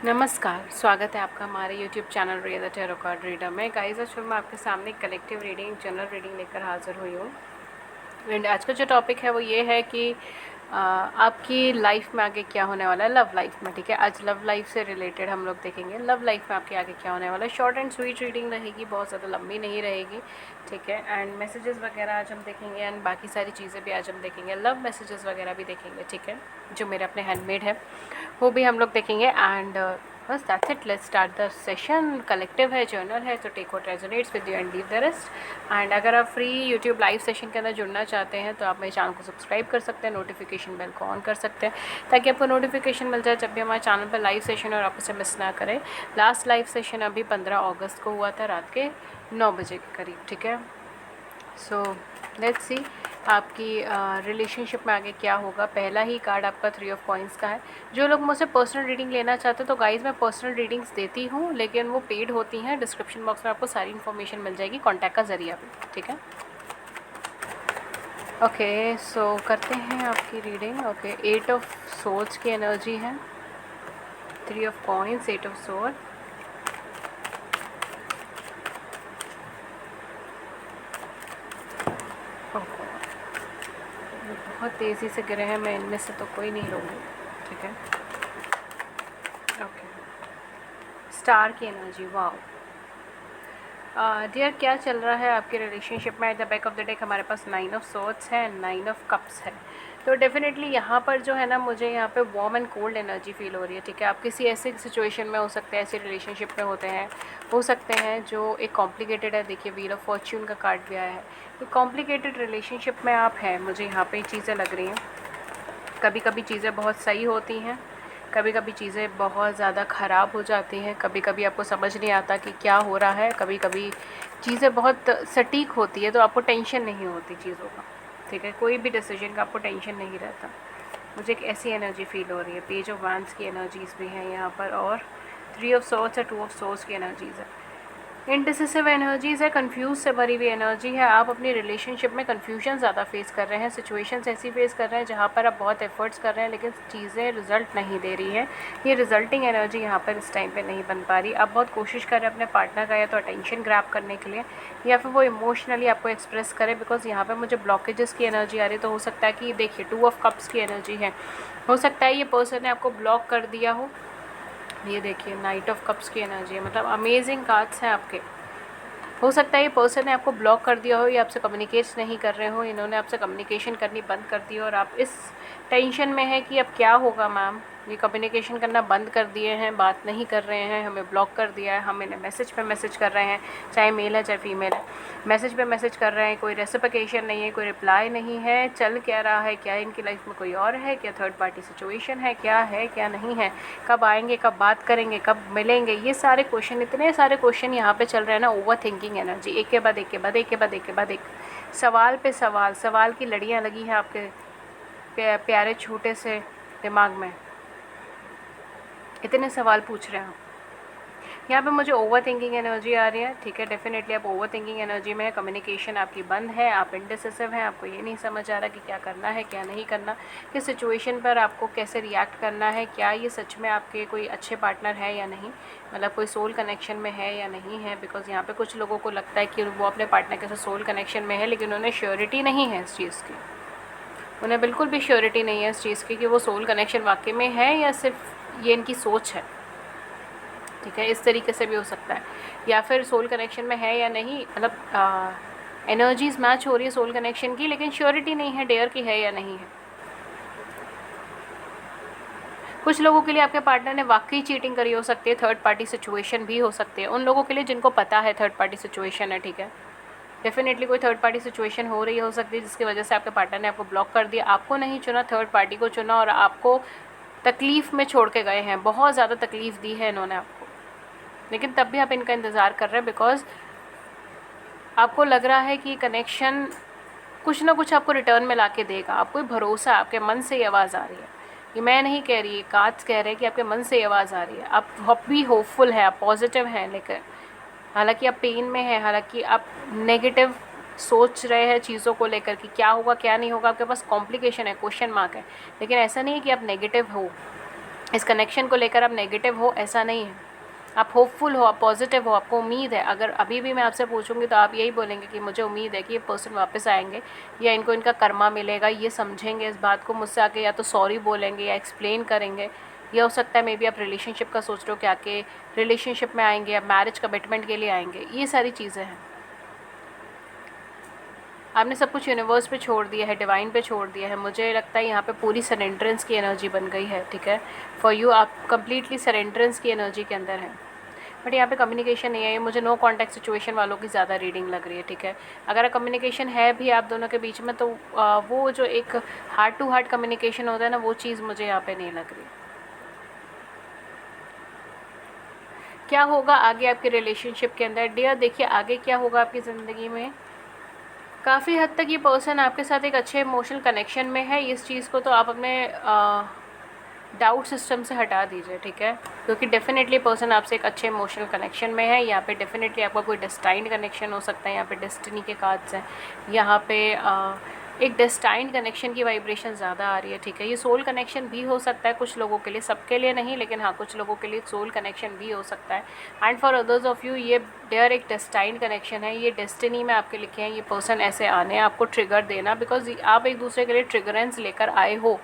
नमस्कार, स्वागत है आपका हमारे YouTube channel real the tarot card reader में। गाइस, आज मैं आपके सामने कलेक्टिव रीडिंग, जनरल रीडिंग लेकर हाज़िर हुई हूँ। एंड आज का जो टॉपिक है वो ये है कि आपकी लाइफ में आगे क्या होने वाला है, लव लाइफ में। ठीक है, आज लव लाइफ से रिलेटेड हम लोग देखेंगे लव लाइफ में आपके आगे क्या होने वाला है। शॉर्ट एंड स्वीट रीडिंग रहेगी, बहुत ज़्यादा लंबी नहीं रहेगी। ठीक है, एंड मैसेजेस वगैरह आज हम देखेंगे एंड बाकी सारी चीज़ें भी आज हम देखेंगे, लव मैसेजेस वगैरह भी देखेंगे। ठीक है, जो मेरे अपने हैंडमेड है वो भी हम लोग देखेंगे। एंड बस that's it, let's start the session. Collective है, जर्नल है, तो take what resonates with you and leave the rest. And अगर आप फ्री यूट्यूब लाइव सेशन के अंदर जुड़ना चाहते हैं तो आप मेरे चैनल को सब्सक्राइब कर सकते हैं, नोटिफिकेशन बेल को ऑन कर सकते हैं ताकि आपको नोटिफिकेशन मिल जाए जब भी हमारे चैनल पर लाइव सेशन और आप उसे मिस ना करें। लास्ट लाइव सेशन अभी 15 अगस्त को हुआ था, रात के 9 बजे के करीब। ठीक है, सो लेट्स सी आपकी रिलेशनशिप में आगे क्या होगा। पहला ही कार्ड आपका 3 ऑफ कॉइंस का है। जो लोग मुझसे पर्सनल रीडिंग लेना चाहते हैं तो गाइज मैं पर्सनल रीडिंग्स देती हूँ, लेकिन वो पेड होती हैं। डिस्क्रिप्शन बॉक्स में आपको सारी इन्फॉर्मेशन मिल जाएगी, कॉन्टैक्ट का ज़रिया भी। ठीक है, ओके, सो करते हैं आपकी रीडिंग। ओके, 8 ऑफ सोर्ड्स की एनर्जी है, 3 ऑफ कॉइंस, 8 ऑफ सोर्ड। बहुत तेज़ी से गिरे हैं, मैं इनमें से तो कोई नहीं लूँगी। ठीक है, ओके, स्टार की एनर्जी। वाओ डियर, क्या चल रहा है आपके रिलेशनशिप में। At the back of the deck हमारे पास 9 ऑफ सोर्ड्स है, 9 ऑफ कप्स है। तो डेफिनेटली यहाँ पर जो है ना, मुझे यहाँ पे warm and cold energy feel हो रही है। ठीक है, आप किसी ऐसे सिचुएशन में हो सकते हैं, ऐसे रिलेशनशिप में होते हैं, हो सकते हैं जो एक कॉम्प्लिकेटेड है। देखिए, व्हील ऑफ फॉर्च्यून का कार्ड भी आया है। एक कॉम्प्लिकेटेड रिलेशनशिप में आप हैं, मुझे यहाँ पे चीज़ें लग रही हैं। कभी कभी चीज़ें बहुत सही होती हैं, कभी कभी चीज़ें बहुत ज़्यादा ख़राब हो जाती हैं, कभी कभी आपको समझ नहीं आता कि क्या हो रहा है, कभी कभी चीज़ें बहुत सटीक होती है तो आपको टेंशन नहीं होती चीज़ों का। ठीक है, कोई भी डिसीजन का आपको टेंशन नहीं रहता। मुझे एक ऐसी एनर्जी फील हो रही है। पेज ऑफ वैंड्स की एनर्जीज़ भी हैं यहाँ पर, और 3 ऑफ सोर्ड्स है, 2 ऑफ सोर्ड्स की एनर्जीज़ है। इनडिसिसिव एनर्जीज़ है, कंफ्यूज से भरी हुई एनर्जी है। आप अपनी रिलेशनशिप में कंफ्यूजन ज़्यादा फेस कर रहे हैं, सिचुएशंस ऐसी फेस कर रहे हैं जहाँ पर आप बहुत एफर्ट्स कर रहे हैं लेकिन चीज़ें रिजल्ट नहीं दे रही हैं। ये रिजल्टिंग एनर्जी यहाँ पर इस टाइम पे नहीं बन पा रही। आप बहुत कोशिश कर रहे हैं अपने पार्टनर का या तो अटेंशन ग्रैब करने के लिए, या फिर वो इमोशनली आपको एक्सप्रेस करे, बिकॉज यहाँ पर मुझे ब्लॉकेजेस की एनर्जी आ रही है। तो हो सकता है कि देखिए 2 ऑफ कप्स की एनर्जी है, हो सकता है ये पर्सन ने आपको ब्लॉक कर दिया हो। ये देखिए, नाइट ऑफ कप्स की एनर्जी है, मतलब अमेजिंग कार्ड्स हैं आपके। हो सकता है ये पर्सन ने आपको ब्लॉक कर दिया हो या आपसे कम्युनिकेट नहीं कर रहे हो, इन्होंने आपसे कम्युनिकेशन करनी बंद कर दी हो और आप इस टेंशन में है कि अब क्या होगा। मैम, ये कम्युनिकेशन करना बंद कर दिए हैं, बात नहीं कर रहे हैं, हमें ब्लॉक कर दिया है, हम इन्हें मैसेज पे मैसेज कर रहे हैं, चाहे मेल है चाहे फीमेल है, मैसेज पे मैसेज कर रहे हैं, कोई रेसिप्लिकेशन नहीं है, कोई रिप्लाई नहीं है। चल क्या रहा है, क्या इनकी लाइफ में कोई और है, क्या थर्ड पार्टी सिचुएशन है, क्या नहीं है, कब आएंगे, कब बात करेंगे, कब मिलेंगे, ये सारे क्वेश्चन, इतने सारे क्वेश्चन यहाँ पे चल रहे हैं ना। ओवर थिंकिंग एनर्जी, एक के बाद एक के बाद एक के बाद एक के बाद एक, सवाल पे सवाल, सवाल की लड़ियाँ लगी हैं आपके प्यारे छोटे से दिमाग में। इतने सवाल पूछ रहे हैं आप। यहाँ पे मुझे ओवर थिंकिंग एनर्जी आ रही है। ठीक है, डेफिनेटली आप ओवर थिंकिंग एनर्जी में है, कम्युनिकेशन आपकी बंद है, आप इनडिसिसिव हैं, आपको ये नहीं समझ आ रहा कि क्या करना है क्या नहीं करना, किस सिचुएशन पर आपको कैसे रिएक्ट करना है, क्या ये सच में आपके कोई अच्छे पार्टनर है या नहीं, मतलब कोई सोल कनेक्शन में है या नहीं है। बिकॉज यहाँ पर कुछ लोगों को लगता है कि वो अपने पार्टनर के साथ सोल कनेक्शन में है, लेकिन उन्हें श्योरिटी नहीं है इस चीज़ की। उन्हें बिल्कुल भी श्योरिटी नहीं है इस चीज़ की कि वो सोल कनेक्शन वाकई में है या सिर्फ ये इनकी सोच है। ठीक है, इस तरीके से भी हो सकता है, या फिर सोल कनेक्शन में है या नहीं, मतलब एनर्जीज मैच हो रही है सोल कनेक्शन की, लेकिन श्योरिटी नहीं है डेयर की है या नहीं है। कुछ लोगों के लिए आपके पार्टनर ने वाकई चीटिंग करी हो सकती है, थर्ड पार्टी सिचुएशन भी हो सकती है उन लोगों के लिए जिनको पता है थर्ड पार्टी सिचुएशन है। ठीक है, डेफिनेटली कोई थर्ड पार्टी सिचुएशन हो रही हो सकती है जिसकी वजह से आपके पार्टनर ने आपको ब्लॉक कर दिया, आपको नहीं चुना, थर्ड पार्टी को चुना और आपको तकलीफ़ में छोड़ के गए हैं। बहुत ज़्यादा तकलीफ़ दी है इन्होंने आपको, लेकिन तब भी आप इनका इंतज़ार कर रहे हैं, बिकॉज आपको लग रहा है कि कनेक्शन कुछ ना कुछ आपको रिटर्न में ला के देगा। आपको भरोसा, आपके मन से ये आवाज़ आ रही है, ये मैं नहीं कह रही, कार्ड्स कह रहे हैं कि आपके मन से ये आवाज़ आ रही है। आप भी होपफुल हैं, आप पॉजिटिव हैं, लेकिन हालांकि आप पेन में हैं, हालांकि आप नेगेटिव सोच रहे हैं चीज़ों को लेकर कि क्या होगा क्या नहीं होगा, आपके पास कॉम्प्लिकेशन है, क्वेश्चन मार्क है, लेकिन ऐसा नहीं है कि आप नेगेटिव हो। इस कनेक्शन को लेकर आप नेगेटिव हो ऐसा नहीं है, आप होपफुल हो, आप पॉजिटिव हो, आपको उम्मीद है। अगर अभी भी मैं आपसे पूछूंगी तो आप यही बोलेंगे कि मुझे उम्मीद है कि ये पर्सन वापस आएंगे या इनको इनका कर्मा मिलेगा, ये समझेंगे इस बात को, मुझसे आके या तो सॉरी बोलेंगे या एक्सप्लेन करेंगे। यह हो सकता है मे बी आप रिलेशनशिप का सोच रहे हो कि आके रिलेशनशिप में आएंगे या मैरिज कमिटमेंट के लिए आएंगे, ये सारी चीज़ें हैं। आपने सब कुछ यूनिवर्स पे छोड़ दिया है, डिवाइन पे छोड़ दिया है। मुझे लगता है यहाँ पे पूरी सरेंडरेंस की एनर्जी बन गई है, ठीक है। फॉर यू आप कंप्लीटली सरेंडरेंस की एनर्जी के अंदर हैं। बट यहाँ पे कम्युनिकेशन नहीं है, ये मुझे नो कॉन्टैक्ट सिचुएशन वालों की ज़्यादा रीडिंग लग रही है, ठीक है। अगर कम्युनिकेशन है भी आप दोनों के बीच में तो वो जो एक हार्ट टू हार्ट कम्युनिकेशन होता है ना, वो चीज़ मुझे यहाँ पे नहीं लग रही। क्या होगा आगे आपके रिलेशनशिप के अंदर डियर? देखिए आगे क्या होगा आपकी ज़िंदगी में, काफ़ी हद तक ये पर्सन आपके साथ एक अच्छे इमोशनल कनेक्शन में है। इस चीज़ को तो आप अपने डाउट सिस्टम से हटा दीजिए, ठीक है, क्योंकि डेफिनेटली पर्सन आपसे एक अच्छे इमोशनल कनेक्शन में है। यहाँ पे डेफिनेटली आपका कोई डेस्टाइंड कनेक्शन हो सकता है, यहाँ पे डेस्टिनी के कार्ड्स हैं, यहाँ पे एक डेस्टाइंड कनेक्शन की वाइब्रेशन ज़्यादा आ रही है, ठीक है। ये सोल कनेक्शन भी हो सकता है कुछ लोगों के लिए, सबके लिए नहीं, लेकिन हाँ कुछ लोगों के लिए सोल कनेक्शन भी हो सकता है। And for others of you ये डेयर एक डेस्टाइंड कनेक्शन है, ये डेस्टिनी में आपके लिखे हैं। ये पर्सन ऐसे आने हैं आपको ट्रिगर देना, बिकॉज आप एक दूसरे के लिए ट्रिगरेंस लेकर आए हो।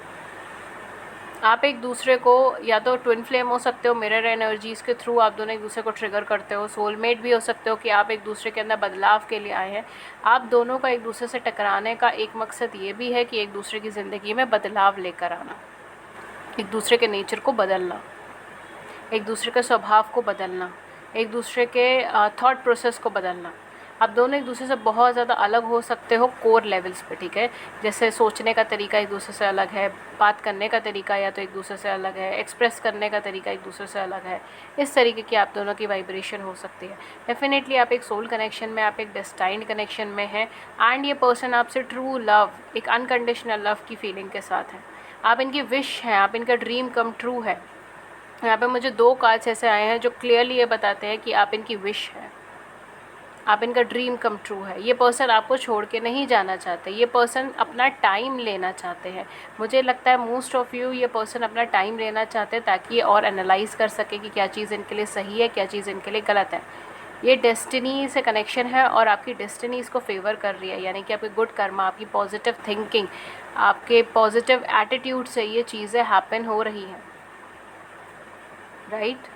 आप एक दूसरे को या तो ट्विन फ्लेम हो सकते हो, मिरर एनर्जीज़ के थ्रू आप दोनों एक दूसरे को ट्रिगर करते हो, सोलमेट भी हो सकते हो कि आप एक दूसरे के अंदर बदलाव के लिए आए हैं। आप दोनों का एक दूसरे से टकराने का एक मकसद ये भी है कि एक दूसरे की ज़िंदगी में बदलाव लेकर आना, एक दूसरे के नेचर को बदलना, एक दूसरे के स्वभाव को बदलना, एक दूसरे के थॉट प्रोसेस को बदलना। आप दोनों एक दूसरे से बहुत ज़्यादा अलग हो सकते हो कोर लेवल्स पे, ठीक है। जैसे सोचने का तरीका एक दूसरे से अलग है, बात करने का तरीका या तो एक दूसरे से अलग है, एक्सप्रेस करने का तरीका एक दूसरे से अलग है। इस तरीके की आप दोनों की वाइब्रेशन हो सकती है। डेफिनेटली आप एक सोल कनेक्शन में, आप एक डेस्टाइन्ड कनेक्शन में हैं। एंड ये पर्सन आपसे ट्रू लव, एक अनकंडीशनल लव की फीलिंग के साथ है। आप इनकी विश हैं, आप इनका ड्रीम कम ट्रू है। यहाँ पे मुझे 2 कार्ड्स ऐसे आए हैं जो क्लियरली ये बताते हैं कि आप इनकी विश है, आप इनका ड्रीम कम ट्रू है। ये पर्सन आपको छोड़ के नहीं जाना चाहते, ये पर्सन अपना टाइम लेना चाहते हैं। मुझे लगता है मोस्ट ऑफ़ यू ये पर्सन अपना टाइम लेना चाहते हैं ताकि ये और एनालाइज़ कर सके कि क्या चीज़ इनके लिए सही है, क्या चीज़ इनके लिए गलत है। ये डेस्टिनी से कनेक्शन है और आपकी डेस्टिनी इसको फेवर कर रही है, यानी कि आपके गुड कर्मा, आपकी पॉजिटिव थिंकिंग, आपके पॉजिटिव एटीट्यूड से ये चीज़ें हैपन हो रही हैं, राइट।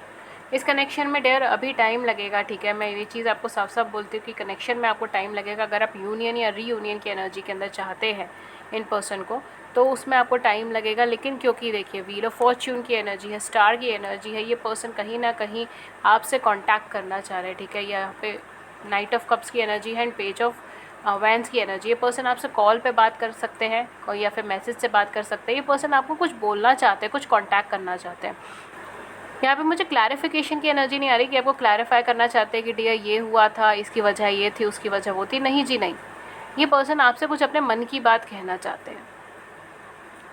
इस कनेक्शन में डेयर अभी टाइम लगेगा, ठीक है। मैं ये चीज़ आपको साफ साफ बोलती हूँ कि कनेक्शन में आपको टाइम लगेगा। अगर आप यूनियन या रीयूनियन की एनर्जी के अंदर चाहते हैं इन पर्सन को, तो उसमें आपको टाइम लगेगा। लेकिन क्योंकि देखिए व्हील ऑफ फॉर्च्यून की एनर्जी है, स्टार की एनर्जी है, ये पर्सन कहीं ना कहीं आपसे कॉन्टैक्ट करना चाह रहे हैं, ठीक है। यहाँ पे नाइट ऑफ कप्स की एनर्जी है एंड पेज ऑफ वैंस की एनर्जी। ये पर्सन आपसे कॉल पे बात कर सकते हैं या फिर मैसेज से बात कर सकते हैं। ये पर्सन आपको कुछ बोलना चाहते हैं, कुछ कॉन्टैक्ट करना चाहते हैं। यहाँ पे मुझे क्लैरिफिकेशन की एनर्जी नहीं आ रही कि आपको क्लैरिफाई करना चाहते हैं कि डियर ये हुआ था, इसकी वजह ये थी, उसकी वजह वो थी। नहीं जी नहीं, ये पर्सन आपसे कुछ अपने मन की बात कहना चाहते हैं,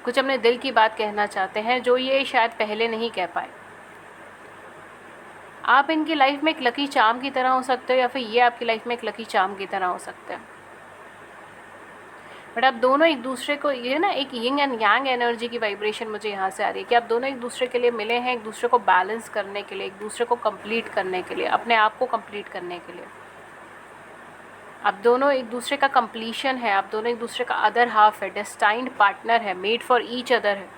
कुछ अपने दिल की बात कहना चाहते हैं जो ये शायद पहले नहीं कह पाए। आप इनकी लाइफ में एक लकी चार्म की तरह हो सकते हो या फिर ये आपकी लाइफ में एक लकी चार्म की तरह हो सकते हैं। बट आप दोनों एक दूसरे को, ये ना एक यिंग एंड यांग एनर्जी की वाइब्रेशन मुझे यहाँ से आ रही है कि आप दोनों एक दूसरे के लिए मिले हैं, एक दूसरे को बैलेंस करने के लिए, एक दूसरे को कंप्लीट करने के लिए, अपने आप को कंप्लीट करने के लिए। आप दोनों एक दूसरे का कंप्लीशन है, आप दोनों एक दूसरे का अदर हाफ है, डेस्टाइन्ड पार्टनर है, मेड फॉर ईच अदर है।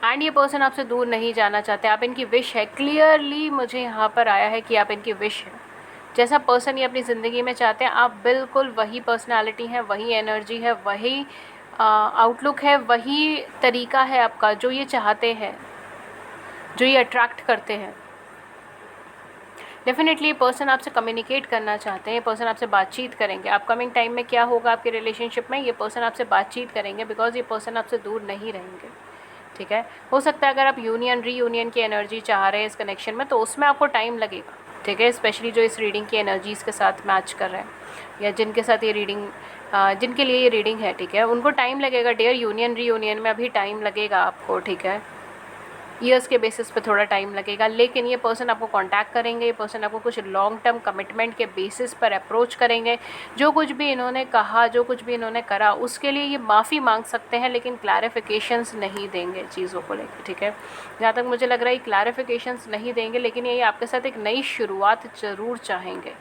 एंड ये पर्सन आपसे दूर नहीं जाना चाहते, आप इनकी विश है। क्लियरली मुझे यहाँ पर आया है कि आप इनकी विश है। जैसा पर्सन ये अपनी ज़िंदगी में चाहते हैं, आप बिल्कुल वही पर्सनालिटी है, वही एनर्जी है, वही आउटलुक है, वही तरीका है आपका जो ये चाहते हैं, जो ये अट्रैक्ट करते हैं। डेफिनेटली ये पर्सन आपसे कम्युनिकेट करना चाहते हैं, ये पर्सन आपसे बातचीत करेंगे। अपकमिंग टाइम में क्या होगा आपके रिलेशनशिप में, ये पर्सन आपसे बातचीत करेंगे बिकॉज ये पर्सन आपसे दूर नहीं रहेंगे, ठीक है। हो सकता है अगर आप यूनियन रीयूनियन की एनर्जी चाह रहे हैं इस कनेक्शन में, तो उसमें आपको टाइम लगेगा, ठीक है। स्पेशली जो इस रीडिंग की एनर्जीज़ के साथ मैच कर रहे हैं या जिनके साथ ये रीडिंग, जिनके लिए ये रीडिंग है, ठीक है, उनको टाइम लगेगा डियर। यूनियन रीयूनियन में अभी टाइम लगेगा आपको, ठीक है। ईयर्स के बेसिस पे थोड़ा टाइम लगेगा, लेकिन ये पर्सन आपको कांटेक्ट करेंगे, ये पर्सन आपको कुछ लॉन्ग टर्म कमिटमेंट के बेसिस पर अप्रोच करेंगे। जो कुछ भी इन्होंने कहा, जो कुछ भी इन्होंने करा, उसके लिए ये माफ़ी मांग सकते हैं, लेकिन क्लैरिफिकेशंस नहीं देंगे चीज़ों को लेकर, ठीक है। जहाँ तक मुझे लग रहा है क्लैरिफिकेशंस नहीं देंगे, लेकिन ये आपके साथ एक नई शुरुआत ज़रूर चाहेंगे,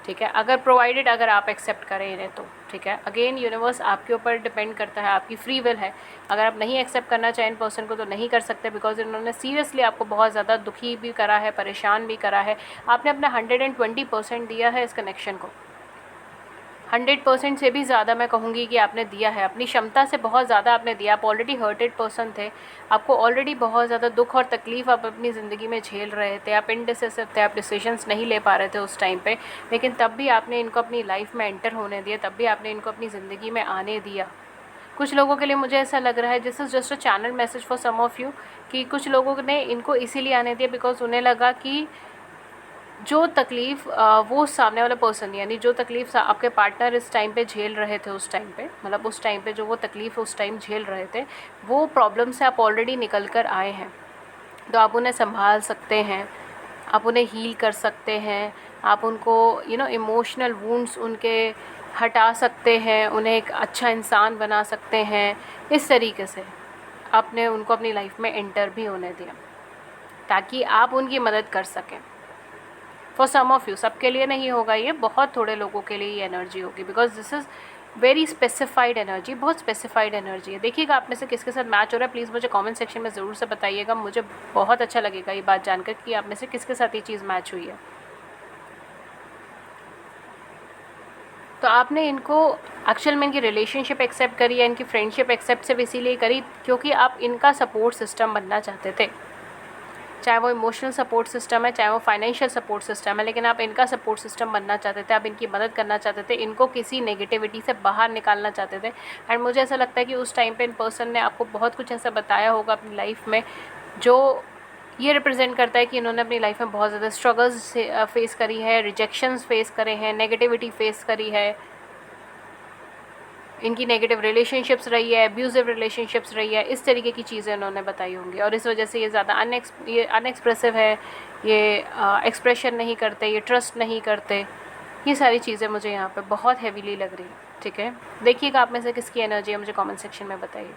ठीक है, अगर प्रोवाइडेड अगर आप एक्सेप्ट करें इन्हें तो, ठीक है। अगेन यूनिवर्स आपके ऊपर डिपेंड करता है, आपकी फ्री विल है। अगर आप नहीं एक्सेप्ट करना चाहें इन पर्सन को तो नहीं कर सकते, बिकॉज इन्होंने सीरियसली आपको बहुत ज़्यादा दुखी भी करा है, परेशान भी करा है। आपने अपना 120% दिया है इस कनेक्शन को, 100% से भी ज़्यादा मैं कहूँगी कि आपने दिया है, अपनी क्षमता से बहुत ज़्यादा आपने दिया। आप ऑलरेडी हर्टेड पर्सन थे, आपको ऑलरेडी बहुत ज़्यादा दुख और तकलीफ़ आप अपनी ज़िंदगी में झेल रहे थे, आप इनडिसिसिव थे, आप डिसीजंस नहीं ले पा रहे थे उस टाइम पे, लेकिन तब भी आपने इनको अपनी लाइफ में एंटर होने दिया, तब भी आपने इनको अपनी ज़िंदगी में आने दिया। कुछ लोगों के लिए मुझे ऐसा लग रहा है, this is just a channel message for some of you, कि कुछ लोगों ने इनको इसीलिए आने दिया बिकॉज उन्हें लगा कि जो तकलीफ़ वो सामने वाला पर्सन, यानी जो तकलीफ़ आपके पार्टनर इस टाइम पे झेल रहे थे, उस टाइम पे, मतलब उस टाइम पे जो वो तकलीफ़ उस टाइम झेल रहे थे, वो प्रॉब्लम से आप ऑलरेडी निकल कर आए हैं। तो आप उन्हें संभाल सकते हैं, आप उन्हें हील कर सकते हैं, आप उनको इमोशनल वुंड्स उनके हटा सकते हैं, उन्हें एक अच्छा इंसान बना सकते हैं। इस तरीके से आपने उनको अपनी लाइफ में एंटर भी होने दिया ताकि आप उनकी मदद कर सकें। फॉर सम ऑफ़ यू, सबके लिए नहीं होगा ये, बहुत थोड़े लोगों के लिए ये एनर्जी होगी, because this is very specified energy, बहुत स्पेसिफाइड एनर्जी है। देखिएगा आप में से किसके साथ मैच हो रहा है, प्लीज़ मुझे कमेंट सेक्शन में ज़रूर से बताइएगा, मुझे बहुत अच्छा लगेगा ये बात जानकर कि आप में से किसके साथ ये चीज़ मैच हुई है। तो आपने इनको एक्चुअल में इनकी रिलेशनशिप एक्सेप्ट करी है, इनकी फ्रेंडशिप एक्सेप्ट सिर्फ इसीलिए करी क्योंकि आप इनका सपोर्ट सिस्टम बनना चाहते थे, चाहे वो इमोशनल सपोर्ट सिस्टम है, चाहे वो फाइनेंशियल सपोर्ट सिस्टम है, लेकिन आप इनका सपोर्ट सिस्टम बनना चाहते थे, आप इनकी मदद करना चाहते थे, इनको किसी नेगेटिविटी से बाहर निकालना चाहते थे। एंड मुझे ऐसा लगता है कि उस टाइम पे इन पर्सन ने आपको बहुत कुछ ऐसा बताया होगा अपनी लाइफ में जो ये रिप्रेजेंट करता है कि इन्होंने अपनी लाइफ में बहुत ज़्यादा स्ट्रगल्स फेस करी है, रिजेक्शंस फेस करे हैं, नेगेटिविटी फेस करी है, इनकी नेगेटिव रिलेशनशिप्स रही है, एब्यूजिव रिलेशनशिप्स रही है, इस तरीके की चीज़ें उन्होंने बताई होंगी, और इस वजह से ये ज़्यादा अनएक्सप्रेसिव है, ये एक्सप्रेशन नहीं करते, ये ट्रस्ट नहीं करते। ये सारी चीज़ें मुझे यहाँ पे बहुत हैवीली लग रही है, ठीक है। देखिएगा आप में से किसकी एनर्जी है, मुझे कमेंट सेक्शन में बताइए।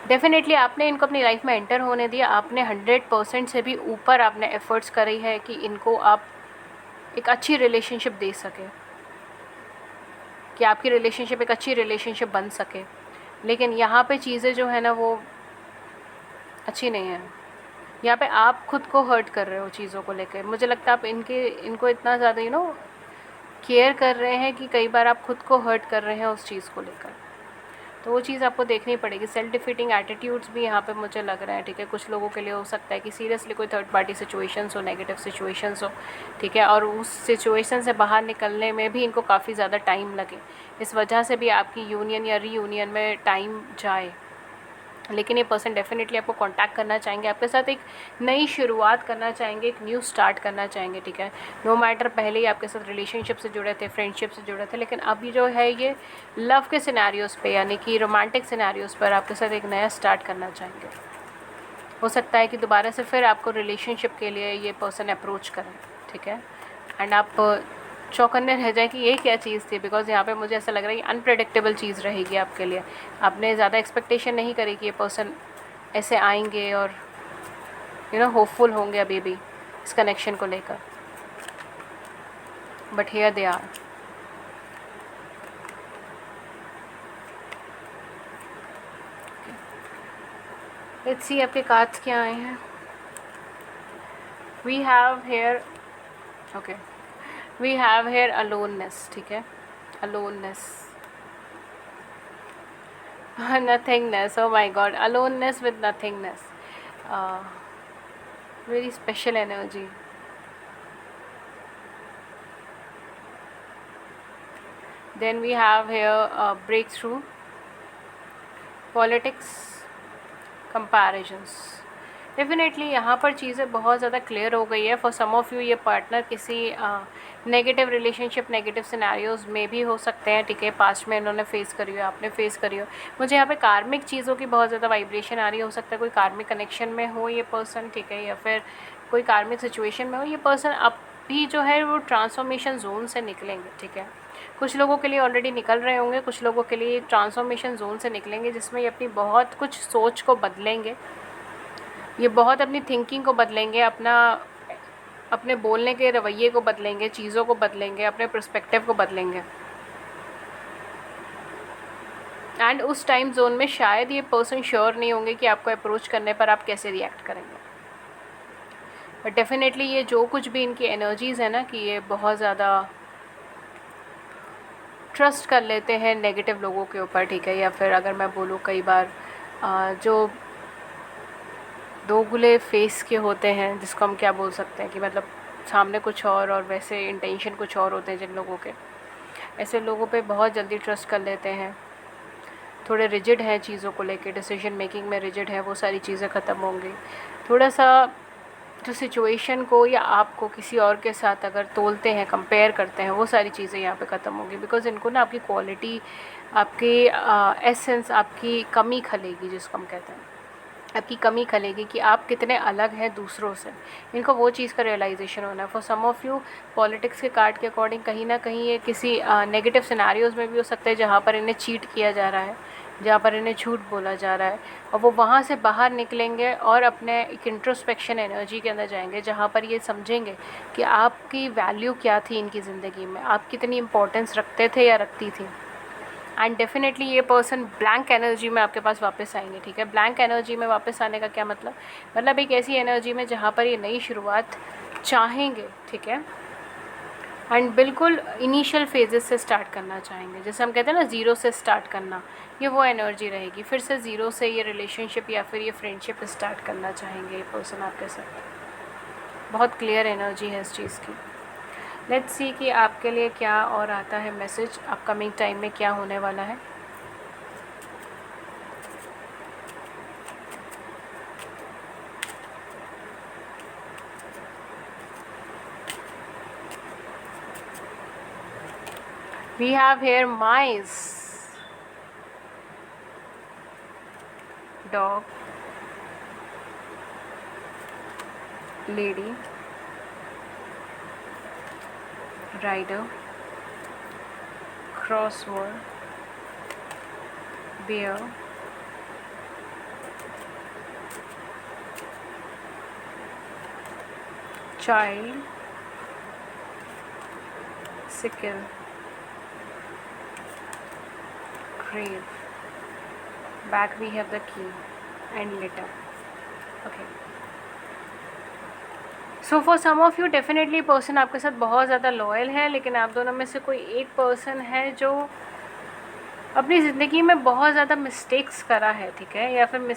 डेफिनेटली आपने इनको अपनी लाइफ में एंटर होने दिया, आपने 100% से भी ऊपर आपने एफ़र्ट्स करी है कि इनको आप एक अच्छी रिलेशनशिप दे सकें, कि आपकी रिलेशनशिप एक अच्छी रिलेशनशिप बन सके। लेकिन यहाँ पे चीज़ें जो है ना वो अच्छी नहीं है। यहाँ पे आप खुद को हर्ट कर रहे हो चीज़ों को लेकर। मुझे लगता है आप इनको इतना ज़्यादा केयर कर रहे हैं कि कई बार आप खुद को हर्ट कर रहे हैं उस चीज़ को लेकर। तो वो चीज़ आपको देखनी पड़ेगी। सेल्फ डिफीटिंग एटीट्यूड्स भी यहाँ पे मुझे लग रहे हैं, ठीक है। कुछ लोगों के लिए हो सकता है कि सीरियसली कोई थर्ड पार्टी सिचुएशंस हो, नेगेटिव सिचुएशंस हो, ठीक है, और उस सिचुएशन से बाहर निकलने में भी इनको काफ़ी ज़्यादा टाइम लगे। इस वजह से भी आपकी यूनियन या रीयूनियन में टाइम जाए। लेकिन ये पर्सन डेफिनेटली आपको कांटेक्ट करना चाहेंगे, आपके साथ एक नई शुरुआत करना चाहेंगे, एक न्यू स्टार्ट करना चाहेंगे, ठीक है। नो मैटर पहले ही आपके साथ रिलेशनशिप से जुड़े थे, फ्रेंडशिप से जुड़े थे, लेकिन अभी जो है ये लव के सिनेरियोज़ पे, यानी कि रोमांटिक सिनेरियोज़ पर आपके साथ एक नया स्टार्ट करना चाहेंगे। हो सकता है कि दोबारा से फिर आपको रिलेशनशिप के लिए ये पर्सन अप्रोच करें, ठीक है। एंड आप चौकन्ने रह जाए कि ये क्या चीज़ थी, बिकॉज़ यहाँ पे मुझे ऐसा लग रहा है कि अनप्रेडिक्टेबल चीज़ रहेगी आपके लिए। आपने ज़्यादा एक्सपेक्टेशन नहीं करी कि ये पर्सन ऐसे आएंगे और होपफुल होंगे अभी भी इस कनेक्शन को लेकर, but here they are. Let's see आपके कार्ड्स क्या आए हैं। We have here okay, we have here aloneness, ठीक है, aloneness, nothingness, oh my god, aloneness with nothingness, very special energy. Then we have here breakthrough, politics, comparisons, definitely यहाँ पर चीज़ें बहुत ज़्यादा क्लियर हो गई है। फॉर सम ऑफ़ यू ये पार्टनर किसी नेगेटिव रिलेशनशिप, नेगेटिव सिनेरियोज़ में भी हो सकते हैं, ठीक है। पास्ट में इन्होंने फेस करी हो, आपने फेस करी हो। मुझे यहाँ पे कार्मिक चीज़ों की बहुत ज़्यादा वाइब्रेशन आ रही है। हो सकता है कोई कार्मिक कनेक्शन में हो ये पर्सन, ठीक है, या फिर कोई कार्मिक सिचुएशन में हो ये पर्सन। अब भी जो है वो ट्रांसफॉर्मेशन जोन से निकलेंगे, ठीक है। कुछ लोगों के लिए ऑलरेडी निकल रहे होंगे, कुछ लोगों के लिए ट्रांसफॉर्मेशन जोन से निकलेंगे, जिसमें ये अपनी बहुत कुछ सोच को बदलेंगे, ये बहुत अपनी थिंकिंग को बदलेंगे, अपने बोलने के रवैये को बदलेंगे, चीज़ों को बदलेंगे, अपने पर्सपेक्टिव को बदलेंगे। एंड उस टाइम जोन में शायद ये पर्सन श्योर नहीं होंगे कि आपको अप्रोच करने पर आप कैसे रिएक्ट करेंगे। बट डेफिनेटली ये जो कुछ भी इनकी एनर्जीज़ है ना, कि ये बहुत ज़्यादा ट्रस्ट कर लेते हैं नेगेटिव लोगों के ऊपर, ठीक है। या फिर अगर मैं बोलूँ कई बार जो दोगले फेस के होते हैं, जिसको हम क्या बोल सकते हैं कि मतलब सामने कुछ और वैसे इंटेंशन कुछ और होते हैं जिन लोगों के, ऐसे लोगों पे बहुत जल्दी ट्रस्ट कर लेते हैं। थोड़े रिजिड हैं चीज़ों को लेके, डिसीजन मेकिंग में रिजिड है, वो सारी चीज़ें ख़त्म होंगी। थोड़ा सा जो सिचुएशन को या आपको किसी और के साथ अगर तोलते हैं, कंपेयर करते हैं, वो सारी चीज़ें यहाँ पे ख़त्म होंगी। बिकॉज़ इनको ना आपकी क्वालिटी, आपकी एसेंस, आपकी कमी खलेगी, जिसको हम कहते हैं, आपकी कमी खलेगी कि आप कितने अलग हैं दूसरों से। इनको वो चीज़ का रियलाइजेशन होना है। For some of you politics के कार्ड के अकॉर्डिंग कहीं ना कहीं ये किसी नेगेटिव सिनेरियोज़ में भी हो सकता है, जहाँ पर इन्हें चीट किया जा रहा है, जहाँ पर इन्हें झूठ बोला जा रहा है, और वो वहाँ से बाहर निकलेंगे और अपने एक इंट्रोस्पेक्शन एनर्जी के अंदर जाएंगे, जहाँ पर ये समझेंगे कि आपकी वैल्यू क्या थी इनकी ज़िंदगी में, आप कितनी इंपॉर्टेंस रखते थे या रखती थी। एंड डेफिनेटली ये पर्सन ब्लैंक एनर्जी में आपके पास वापस आएंगे, ठीक है। ब्लैंक एनर्जी में वापस आने का क्या मतलब एक ऐसी एनर्जी में जहाँ पर ये नई शुरुआत चाहेंगे, ठीक है। एंड बिल्कुल इनिशियल फेजेस से स्टार्ट करना चाहेंगे, जैसे हम कहते हैं ना ज़ीरो से स्टार्ट करना, ये वो एनर्जी रहेगी। फिर से ज़ीरो से ये रिलेशनशिप या फिर ये फ्रेंडशिप स्टार्ट करना चाहेंगे ये पर्सन आपके साथ। बहुत क्लियर एनर्जी है इस चीज़ की। लेट्स सी कि आपके लिए क्या और आता है मैसेज, अपकमिंग टाइम में क्या होने वाला है। We have here mice, dog, lady, rider, crossword, bear, child, sickle, grave. Back we have the key and letter. Okay. So for some of you definitely person आपके साथ बहुत ज़्यादा लॉयल है, लेकिन आप दोनों में से कोई एक पर्सन है जो अपनी ज़िंदगी में बहुत ज़्यादा मिस्टेक्स करा है, ठीक है, या फिर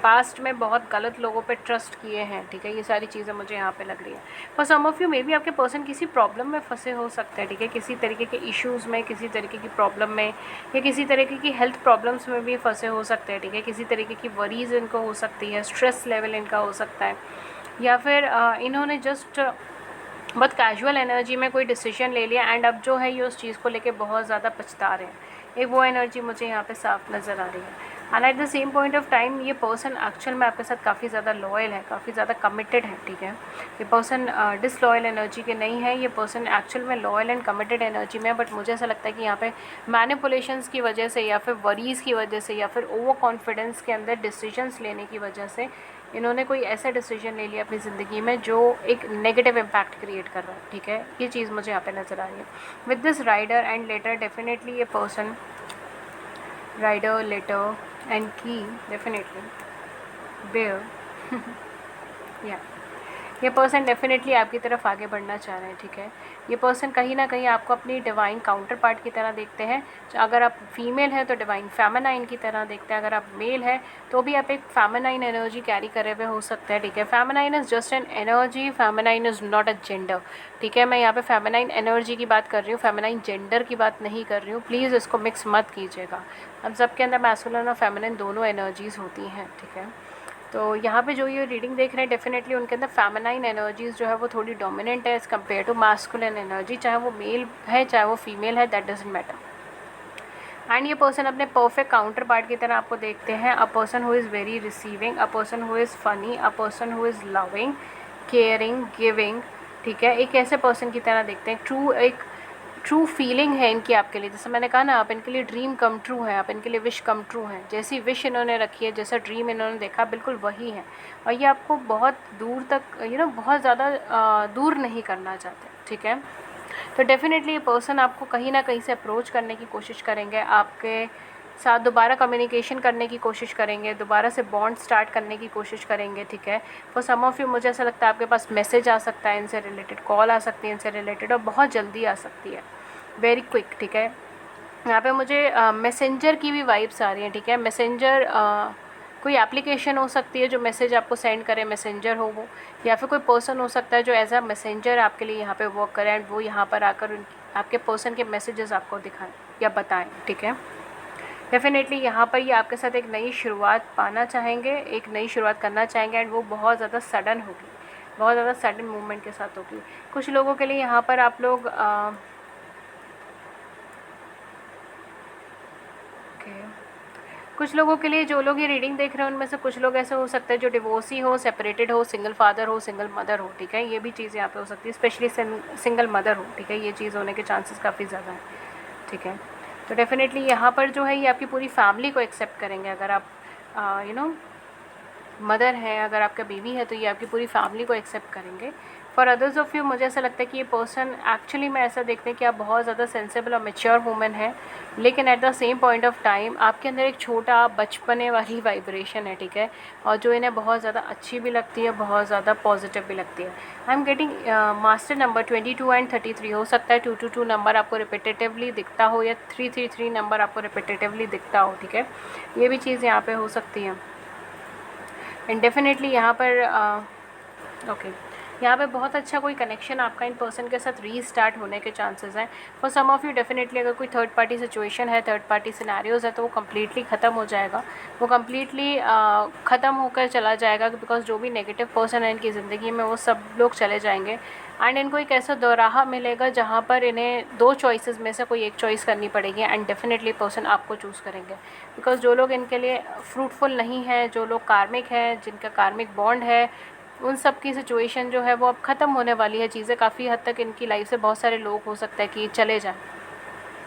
पास्ट में बहुत गलत लोगों पे ट्रस्ट किए हैं, ठीक है। ये सारी चीज़ें मुझे यहाँ पे लग रही है। For some of you may be आपके पर्सन किसी प्रॉब्लम में फंसे हो सकते हैं, ठीक है, किसी तरीके के इश्यूज़ में, किसी तरीके की प्रॉब्लम में, या किसी तरीके की हेल्थ प्रॉब्लम्स में भी फंसे हो सकते हैं, ठीक है। किसी तरीके की वरीज इनको हो सकती है, स्ट्रेस लेवल इनका हो सकता है, या फिर इन्होंने जस्ट बहुत कैजुअल एनर्जी में कोई डिसीजन ले लिया एंड अब जो है ये उस चीज़ को लेके बहुत ज़्यादा पछता रहे हैं। एक वो एनर्जी मुझे यहाँ पे साफ नज़र आ रही है। And at the same point of time ये पर्सन एक्चुअल में आपके साथ काफ़ी ज़्यादा लॉयल है, काफ़ी ज़्यादा कमिटेड है, ठीक है। ये पर्सन डिसलॉयल एनर्जी के नहीं है, ये पर्सन एक्चुअल में लॉयल एंड कमिटेड एनर्जी में है। बट मुझे ऐसा लगता है कि यहाँ पे मैनिपुलेशंस की वजह से, या फिर वरीज़ की वजह से, या फिर ओवर कॉन्फिडेंस के अंदर डिसीजंस लेने की वजह से इन्होंने कोई ऐसा डिसीजन ले लिया अपनी ज़िंदगी में जो एक नेगेटिव इम्पैक्ट क्रिएट कर रहा है, ठीक है। ये चीज़ मुझे यहाँ पे नज़र आ रही है with this rider and letter. Definitely ये person rider, letter and key, definitely bear या ये पर्सन डेफिनेटली आपकी तरफ आगे बढ़ना चाह रहे हैं, ठीक है। ये पर्सन कहीं ना कहीं आपको अपनी डिवाइन काउंटर पार्ट की तरह देखते हैं। अगर आप फीमेल हैं तो डिवाइन फेमिनाइन की तरह देखते हैं, अगर आप मेल है तो भी आप एक फेमिनाइन एनर्जी कैरी करे हुए हो सकते हैं, ठीक है। Feminine is just an energy, feminine is not a gender, ठीक है। मैं यहाँ पे फेमिनाइन एनर्जी की बात कर रही हूँ, फेमिनाइन जेंडर की बात नहीं कर रही हूँ। प्लीज़ इसको मिक्स मत कीजिएगा। हम सबके अंदर मैस्कुलिन और फेमिनाइन दोनों एनर्जीज़ होती हैं, ठीक है। तो यहाँ पे जो ये रीडिंग देख रहे हैं डेफिनेटली उनके अंदर फेमिनाइन एनर्जीज जो है वो थोड़ी डोमिनेंट है as compared to masculine energy, चाहे वो मेल है चाहे वो फीमेल है, दैट डजंट मैटर। एंड ये पर्सन अपने परफेक्ट काउंटर पार्ट की तरह आपको देखते हैं, a person who is very receiving, a person who is funny, a person who is loving, caring, giving, ठीक है। एक ऐसे पर्सन की तरह देखते हैं, एक ट्रू फीलिंग है इनकी आपके लिए। जैसे मैंने कहा ना, आप इनके लिए ड्रीम कम ट्रू है, आप इनके लिए विश कम ट्रू हैं। जैसी विश इन्होंने रखी है, जैसा ड्रीम इन्होंने देखा, बिल्कुल वही है। और ये आपको बहुत दूर तक बहुत ज़्यादा दूर नहीं करना चाहते, ठीक है। तो डेफिनेटली ये पर्सन आपको कहीं ना कहीं से अप्रोच करने की कोशिश करेंगे, आपके साथ दोबारा कम्युनिकेशन करने की कोशिश करेंगे, दोबारा से बॉन्ड स्टार्ट करने की कोशिश करेंगे, ठीक है। फॉर सम ऑफ यू मुझे ऐसा लगता है आपके पास मैसेज आ सकता है इनसे रिलेटेड, कॉल आ सकती है इनसे रिलेटेड, और बहुत जल्दी आ सकती है, वेरी क्विक, ठीक है। यहाँ पे मुझे मैसेंजर की भी वाइब्स आ रही हैं, ठीक है। मैसेंजर कोई एप्लीकेशन हो सकती है जो मैसेज आपको सेंड करे, मैसेंजर हो वो, या फिर कोई पर्सन हो सकता है जो एज अ मैसेंजर आपके लिए यहाँ पे वर्क करे एंड वो यहाँ पर आकर आपके पर्सन के मैसेजेस आपको दिखाएं या बताएं, ठीक है। डेफिनेटली यहाँ पर ये आपके साथ एक नई शुरुआत पाना चाहेंगे, एक नई शुरुआत करना चाहेंगे, एंड वो बहुत ज़्यादा सडन होगी, बहुत ज़्यादा सडन मूवमेंट के साथ होगी। कुछ लोगों के लिए यहाँ पर आप लोग कुछ लोगों के लिए, जो लोग ये रीडिंग देख रहे हैं उनमें से कुछ लोग ऐसे हो सकते हैं जो डिवोर्सी हो, सेपरेटेड हो, सिंगल फादर हो, सिंगल मदर हो, ठीक है। ये भी चीज़ यहाँ पे हो सकती है, स्पेशली सिंगल मदर हो, ठीक है। ये चीज़ होने के चांसेस काफ़ी ज़्यादा हैं, ठीक है। तो डेफिनेटली यहाँ पर जो है ये आपकी पूरी फैमिली को एक्सेप्ट करेंगे। अगर आप मदर हैं, अगर आपका बेबी है, तो ये आपकी पूरी फैमिली को एक्सेप्ट करेंगे। फॉर अदर्स ऑफ यू मुझे ऐसा लगता है कि ये पर्सन एक्चुअली में ऐसा देखते हैं कि आप बहुत ज़्यादा सेंसिबल और मेच्योर वूमेन है, लेकिन at the same point of time आपके अंदर एक छोटा बचपने वाली वाइब्रेशन है, ठीक है, और जो इन्हें बहुत ज़्यादा अच्छी भी लगती है, बहुत ज़्यादा पॉजिटिव भी लगती है। I am getting master number 22 and 33। हो सकता है 222 नंबर आपको रिपीटेटिवली दिखता हो या 333 नंबर आपको रिपीटेटिवली दिखता हो, ठीक है। ये भी चीज़ यहाँ पर हो सकती है। एंड डेफिनेटली यहाँ पर ओके यहाँ पे बहुत अच्छा कोई कनेक्शन आपका इन पर्सन के साथ रीस्टार्ट होने के चांसेस हैं। For some of you definitely अगर कोई थर्ड पार्टी सिचुएशन है, थर्ड पार्टी सिनेरियोज है, तो वो कम्प्लीटली ख़त्म हो जाएगा, वो कम्प्लीटली ख़त्म होकर चला जाएगा, बिकॉज जो भी नेगेटिव पर्सन है इनकी ज़िंदगी में वो सब लोग चले जाएंगे। एंड इनको एक ऐसा दोराहा मिलेगा जहाँ पर इन्हें दो चॉइसेस में से कोई एक चॉइस करनी पड़ेगी, एंड डेफिनेटली पर्सन आपको चूज़ करेंगे, बिकॉज जो लोग इनके लिए फ्रूटफुल नहीं है, जो लोग कार्मिक हैं, जिनका कार्मिक बॉन्ड है, उन सब की सिचुएशन जो है वो अब ख़त्म होने वाली है। चीज़ें काफ़ी हद तक इनकी लाइफ से बहुत सारे लोग हो सकता है कि चले जाएं,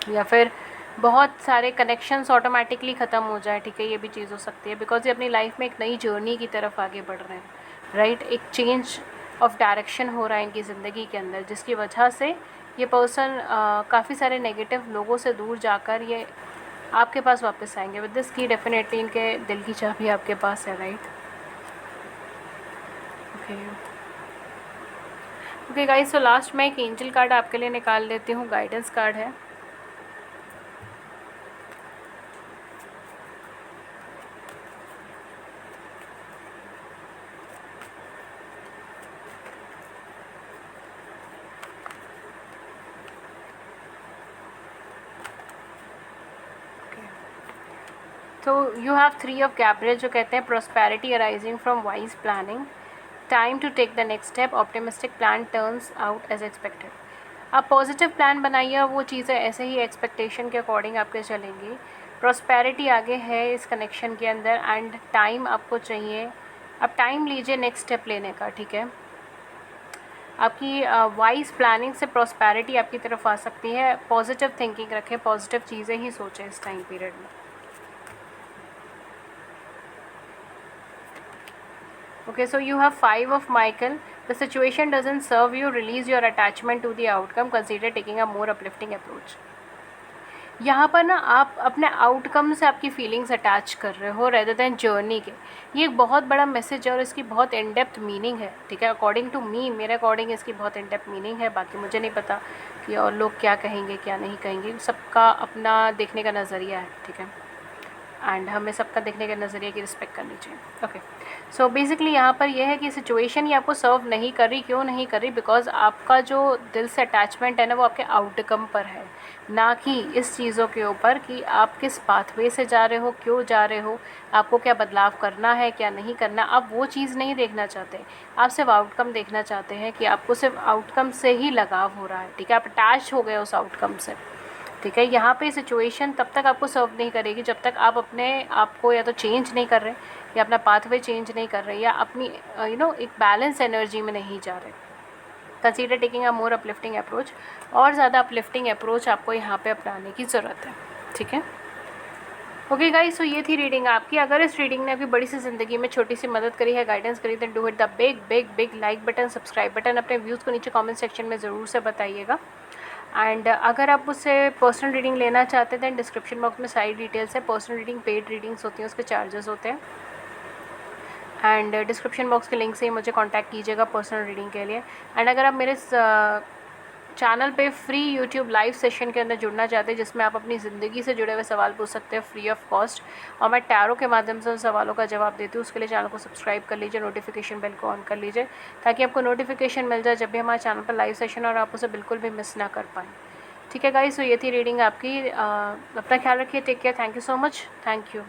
या फिर बहुत सारे कनेक्शंस ऑटोमेटिकली ख़त्म हो जाए, ठीक है। ये भी चीज़ हो सकती है, बिकॉज ये अपनी लाइफ में एक नई जर्नी की तरफ आगे बढ़ रहे हैं, राइट। एक चेंज ऑफ डायरेक्शन हो रहा है इनकी ज़िंदगी के अंदर, जिसकी वजह से ये पर्सन काफ़ी सारे नेगेटिव लोगों से दूर जाकर ये आपके पास वापस आएंगे। विद दिस की डेफिनेटली इनके दिल की चाबी आपके पास है, राइट। ओके गाइस, तो लास्ट मैं एक एंजल कार्ड आपके लिए निकाल लेती हूँ, गाइडेंस कार्ड है। तो यू हैव 3 ऑफ कैब्रेज, जो कहते हैं prosperity arising from wise planning, time to take the next step, optimistic plan turns out as expected. आप पॉजिटिव प्लान बनाइए और वो चीज़ें ऐसे ही एक्सपेक्टेशन के अकॉर्डिंग आपके चलेंगी। प्रॉस्पेरिटी आगे है इस कनेक्शन के अंदर, एंड टाइम आपको चाहिए, अब टाइम लीजिए नेक्स्ट स्टेप लेने का, ठीक है। आपकी वाइज प्लानिंग से प्रॉस्पेरिटी आपकी तरफ आ सकती है। पॉजिटिव थिंकिंग रखें, पॉजिटिव चीज़ें ही सोचें इस टाइम पीरियड में। Okay, so you have 5 of Michael. The situation doesn't serve you. Release your attachment to the outcome. Consider taking a more uplifting approach. यहाँ पर ना आप अपने आउटकम से आपकी फीलिंग्स अटैच कर रहे हो रेदर दैन जर्नी के। ये एक बहुत बड़ा मैसेज है और इसकी बहुत इन डेप्थ मीनिंग है, ठीक है। अकॉर्डिंग टू मी, मेरे अकॉर्डिंग इसकी बहुत इन डेप्थ मीनिंग है। बाकी मुझे नहीं पता कि और लोग क्या कहेंगे क्या नहीं कहेंगे, सबका अपना देखने का नज़रिया है, ठीक है। एंड हमें सबका देखने के नज़रिए की रिस्पेक्ट करनी चाहिए। ओके, सो बेसिकली यहाँ पर यह है कि सिचुएशन ही आपको सर्व नहीं कर रही। क्यों नहीं कर रही? बिकॉज आपका जो दिल से अटैचमेंट है ना, वो आपके आउटकम पर है, ना कि इस चीज़ों के ऊपर कि आप किस पाथवे से जा रहे हो, क्यों जा रहे हो, आपको क्या बदलाव करना है, क्या नहीं करना। आप वो चीज़ नहीं देखना चाहते, आप सिर्फ आउटकम देखना चाहते हैं कि आपको सिर्फ आउटकम से ही लगाव हो रहा है, ठीक है, आप अटैच हो गए उस आउटकम से, ठीक है। यहाँ पे सिचुएशन तब तक आपको सर्व नहीं करेगी जब तक आप अपने आप को या तो चेंज नहीं कर रहे, या अपना पाथवे चेंज नहीं कर रहे, या अपनी एक बैलेंस एनर्जी में नहीं जा रहे। Consider taking a more uplifting approach, और ज़्यादा अपलिफ्टिंग अप्रोच आपको यहाँ पे अपनाने की ज़रूरत है, ठीक है। ओके गाइस, सो ये थी रीडिंग आपकी। अगर इस रीडिंग ने आपकी बड़ी सी ज़िंदगी में छोटी सी मदद करी है, गाइडेंस करी, then do hit the big big big like button, subscribe button. अपने व्यूज़ को नीचे कमेंट सेक्शन में ज़रूर से बताइएगा। एंड अगर आप उससे पर्सनल रीडिंग लेना चाहते हैं, दैन डिस्क्रिप्शन बॉक्स में सारी डिटेल्स है। पर्सनल रीडिंग पेड रीडिंग्स होती हैं, उसके चार्जेस होते हैं। एंड डिस्क्रिप्शन बॉक्स के लिंक से ही मुझे कांटेक्ट कीजिएगा पर्सनल रीडिंग के लिए। एंड अगर आप मेरे चैनल पे फ्री यूट्यूब लाइव सेशन के अंदर जुड़ना चाहते हैं, जिसमें आप अपनी ज़िंदगी से जुड़े हुए सवाल पूछ सकते हैं फ्री ऑफ कॉस्ट, और मैं टैरो के माध्यम से उन सवालों का जवाब देती हूँ, उसके लिए चैनल को सब्सक्राइब कर लीजिए, नोटिफिकेशन बेल को ऑन कर लीजिए, ताकि आपको नोटिफिकेशन मिल जाए जब भी हमारे चैनल पर लाइव सेशन, और आप उसे बिल्कुल भी मिस ना कर पाएँ, ठीक है गाइस। तो ये थी रीडिंग आपकी। अपना ख्याल रखिए, take care, thank you so much, thank you.